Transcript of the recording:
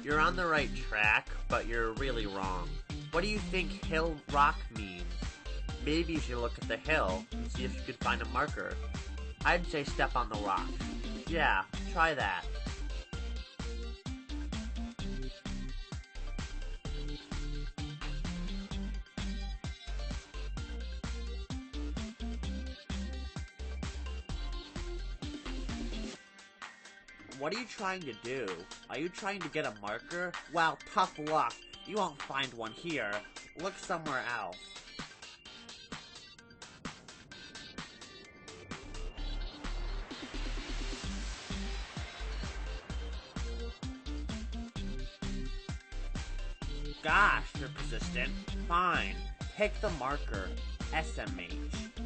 You're on the right track, but you're really wrong. What do you think hill rock means? Maybe you should look at the hill and see if you could find a marker. I'd say step on the rock. Yeah, try that. What are you trying to do? Are you trying to get a marker? Well, tough luck. You won't find one here. Look somewhere else. Gosh, you're persistent. Fine. Take the marker. SMH.